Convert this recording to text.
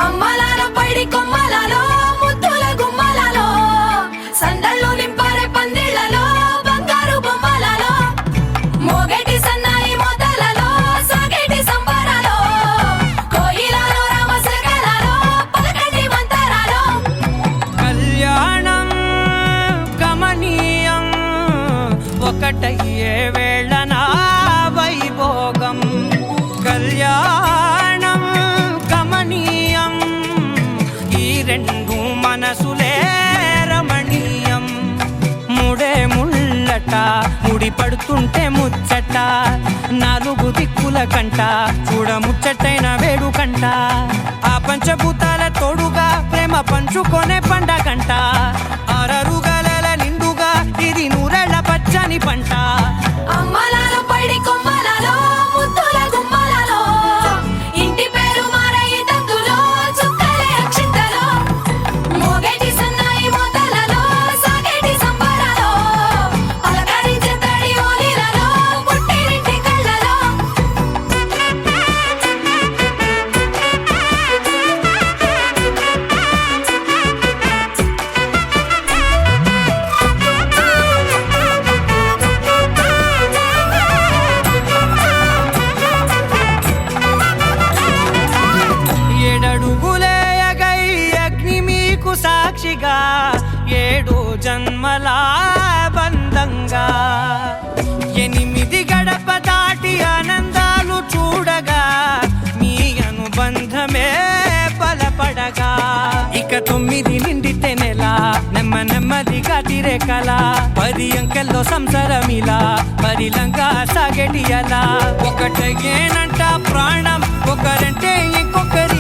అమ్మలాలో పైడి కొమ్మలలో ముద్దుల గుమ్మలలో సందళ్ళు నింపారే పందిళ్లలో బంగారు బొమ్మలలో మోగేటి సన్నాయి మోతలలో సాగేటి సంబరాలో కోయిలలో రామశకలలో పలకటి మంతరాలో కళ్యాణం గమనీయం ఒకటయ్యే వేళన వైభోగం కళ్యాణం గమనీయం ఈ రెండు మనసులే రమణీయం ముడే ముళ్ళట ముడి పడుతుంటే ముచ్చట నాలుగు దిక్కుల కంట చూడ ముచ్చటైన వేడుకంట ఆ పంచభూతాల తోడుగా ప్రేమ పంచుకొనే పండగంట ఆరరుగల నిండుగా ఇది నూరెళ్ళ పచ్చని పంట అమ్మలాలో పైడి కొమ్మలలో ముద్దుల గుమ్మలలో ఇంటి పేరు మారయి తందులో చుక్కలే అక్షింతలో మోగేటి సన్నాయి మోతలలో సాగేటి సంబరాలో పలకరించే తడి ఓలిలలో పుట్టినింటి కళ్ళలో ఏడడుగులే ఎగై అగ్ని మీకు సాక్షిగా ఏడు జన్మల బంధంగా ఎనిమిది గడప దాటి ఆనందాలు చూడగా మీ అనుబంధమే బలపడగా ఇక 9 నిండితే నెల నెమ్మదిగా తిరే కల 10 అంకెల్లో సంసారమిలా పరిలంగా సాగేటి అలా ఒకటేనంట ప్రాణం ఒకరంటే ఇంకొకరు